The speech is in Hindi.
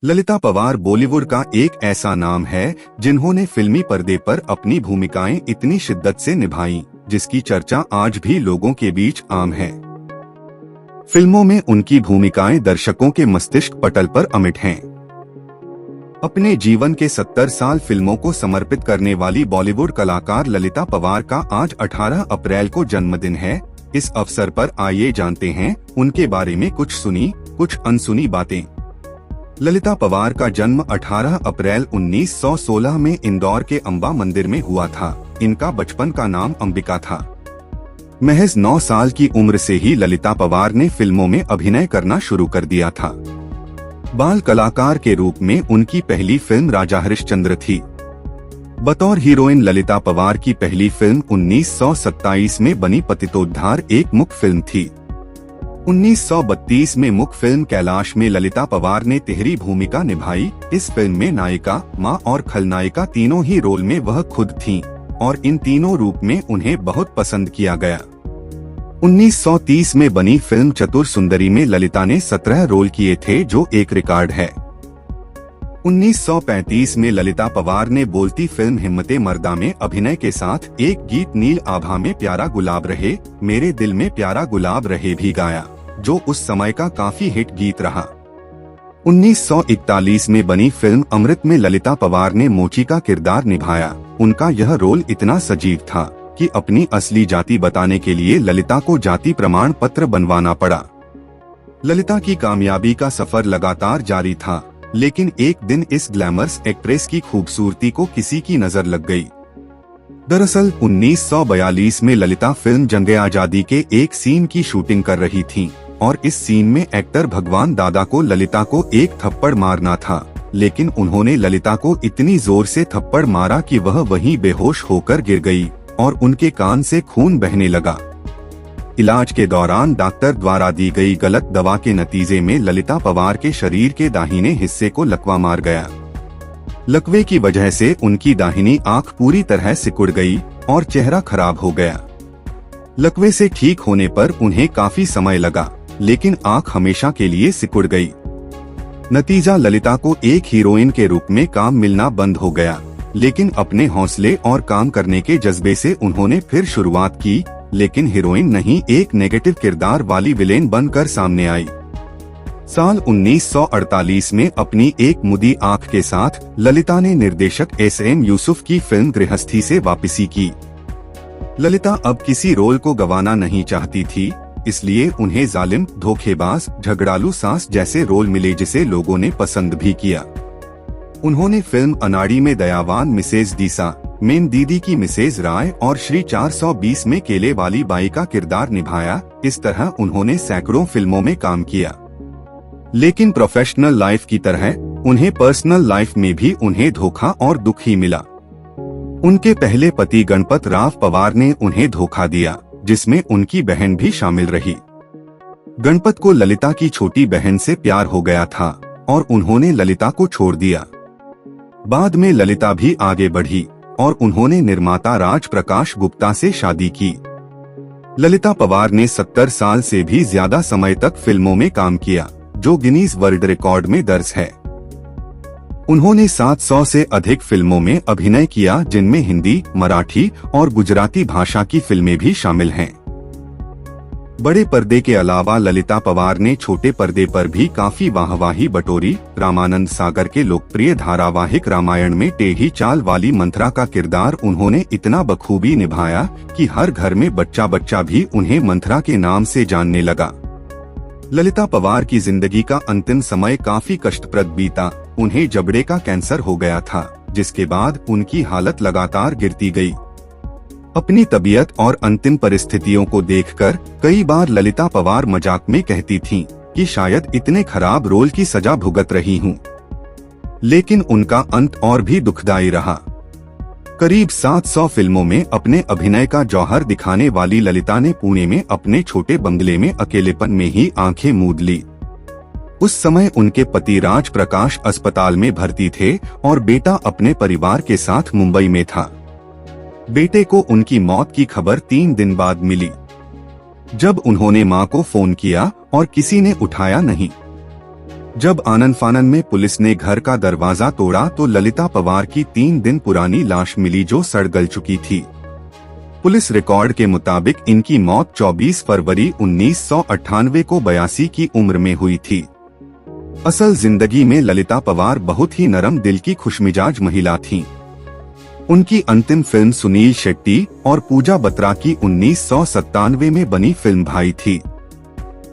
ललिता पवार बॉलीवुड का एक ऐसा नाम है जिन्होंने फिल्मी पर्दे पर अपनी भूमिकाएं इतनी शिद्दत से निभाई, जिसकी चर्चा आज भी लोगों के बीच आम है। फिल्मों में उनकी भूमिकाएं दर्शकों के मस्तिष्क पटल पर अमिट हैं। अपने जीवन के 70 साल फिल्मों को समर्पित करने वाली बॉलीवुड कलाकार ललिता पवार का आज 18 अप्रैल को जन्मदिन है। इस अवसर पर आइए जानते हैं उनके बारे में कुछ सुनी कुछ अनसुनी बातें। ललिता पवार का जन्म 18 अप्रैल 1916 में इंदौर के अंबा मंदिर में हुआ था। इनका बचपन का नाम अंबिका था। महज 9 साल की उम्र से ही ललिता पवार ने फिल्मों में अभिनय करना शुरू कर दिया था। बाल कलाकार के रूप में उनकी पहली फिल्म राजा हरिश्चंद्र थी। बतौर हीरोइन ललिता पवार की पहली फिल्म 1927 में बनी पतितोद्धार एक मुख्य फिल्म थी। 1932 में मुख्य फिल्म कैलाश में ललिता पवार ने तिहरी भूमिका निभाई। इस फिल्म में नायिका, मां और खलनायिका तीनों ही रोल में वह खुद थीं और इन तीनों रूप में उन्हें बहुत पसंद किया गया। 1930 में बनी फिल्म चतुर सुंदरी में ललिता ने 17 रोल किए थे, जो एक रिकॉर्ड है। 1935 में ललिता पवार ने बोलती फिल्म हिम्मते मर्दा में अभिनय के साथ एक गीत नील आभा में प्यारा गुलाब रहे मेरे दिल में प्यारा गुलाब रहे भी गाया, जो उस समय का काफी हिट गीत रहा। 1941 में बनी फिल्म अमृत में ललिता पवार ने मोची का किरदार निभाया। उनका यह रोल इतना सजीव था कि अपनी असली जाति बताने के लिए ललिता को जाति प्रमाण पत्र बनवाना पड़ा। ललिता की कामयाबी का सफर लगातार जारी था, लेकिन एक दिन इस ग्लैमरस एक्ट्रेस की खूबसूरती को किसी की नजर लग गई। दरअसल 1942 में ललिता फिल्म जंगे आजादी के एक सीन की शूटिंग कर रही थीं और इस सीन में एक्टर भगवान दादा को ललिता को एक थप्पड़ मारना था, लेकिन उन्होंने ललिता को इतनी जोर से थप्पड़ मारा कि वह वहीं बेहोश होकर गिर गई और उनके कान से खून बहने लगा। इलाज के दौरान डॉक्टर द्वारा दी गई गलत दवा के नतीजे में ललिता पवार के शरीर के दाहिने हिस्से को लकवा मार गया। लकवे की वजह से उनकी दाहिनी आंख पूरी तरह सिकुड़ गई और चेहरा खराब हो गया। लकवे से ठीक होने पर उन्हें काफी समय लगा, लेकिन आंख हमेशा के लिए सिकुड़ गई। नतीजा ललिता को एक हीरोइन के रूप में काम मिलना बंद हो गया, लेकिन अपने हौसले और काम करने के जज्बे से उन्होंने फिर शुरुआत की, लेकिन हीरोइन नहीं, एक नेगेटिव किरदार वाली विलेन बनकर सामने आई। साल 1948 में अपनी एक मुदी आंख के साथ ललिता ने निर्देशक SM यूसुफ की फिल्म गृहस्थी से वापसी की। ललिता अब किसी रोल को गंवाना नहीं चाहती थी, इसलिए उन्हें जालिम, धोखेबाज, झगड़ालू सास जैसे रोल मिले, जिसे लोगों ने पसंद भी किया। उन्होंने फिल्म अनाड़ी में दयावान मिसेज दीसा, मेन दीदी की मिसेज राय और श्री 420 में केले वाली बाई का किरदार निभाया। इस तरह उन्होंने सैकड़ों फिल्मों में काम किया, लेकिन प्रोफेशनल लाइफ की तरह उन्हें पर्सनल लाइफ में भी उन्हें धोखा और दुख ही मिला। उनके पहले पति गणपत राव पवार ने उन्हें धोखा दिया, जिसमें उनकी बहन भी शामिल रही। गणपत को ललिता की छोटी बहन से प्यार हो गया था और उन्होंने ललिता को छोड़ दिया। बाद में ललिता भी आगे बढ़ी और उन्होंने निर्माता राज प्रकाश गुप्ता से शादी की। ललिता पवार ने 70 साल से भी ज्यादा समय तक फिल्मों में काम किया, जो गिनीज वर्ल्ड रिकॉर्ड में दर्ज है। उन्होंने 700 से अधिक फिल्मों में अभिनय किया, जिनमें हिंदी, मराठी और गुजराती भाषा की फिल्में भी शामिल हैं। बड़े पर्दे के अलावा ललिता पवार ने छोटे पर्दे पर भी काफी वाहवाही बटोरी। रामानंद सागर के लोकप्रिय धारावाहिक रामायण में टेढ़ी चाल वाली मंथरा का किरदार उन्होंने इतना बखूबी निभाया कि हर घर में बच्चा बच्चा भी उन्हें मंथरा के नाम से जानने लगा। ललिता पवार की जिंदगी का अंतिम समय काफी कष्टप्रद बीता। उन्हें जबड़े का कैंसर हो गया था, जिसके बाद उनकी हालत लगातार गिरती गई। अपनी तबीयत और अंतिम परिस्थितियों को देखकर कई बार ललिता पवार मजाक में कहती थीं कि शायद इतने खराब रोल की सजा भुगत रही हूं। लेकिन उनका अंत और भी दुखदायी रहा। करीब 700 फिल्मों में अपने अभिनय का जौहर दिखाने वाली ललिता ने पुणे में अपने छोटे बंगले में अकेलेपन में ही आंखें मूंद ली। उस समय उनके पति राज प्रकाश अस्पताल में भर्ती थे और बेटा अपने परिवार के साथ मुंबई में था। बेटे को उनकी मौत की खबर 3 दिन बाद मिली। जब उन्होंने मां को फोन किया और किसी ने उठाया नहीं। जब आनन फानन में पुलिस ने घर का दरवाजा तोड़ा तो ललिता पवार की 3 दिन पुरानी लाश मिली जो सड़ गल चुकी थी। पुलिस रिकॉर्ड के मुताबिक इनकी मौत 24 फरवरी 1998 को 82 की उम्र में हुई थी। असल जिंदगी में ललिता पवार बहुत ही नरम दिल की खुशमिजाज महिला थीं। उनकी अंतिम फिल्म सुनील शेट्टी और पूजा बत्रा की 1997 में बनी फिल्म भाई थी।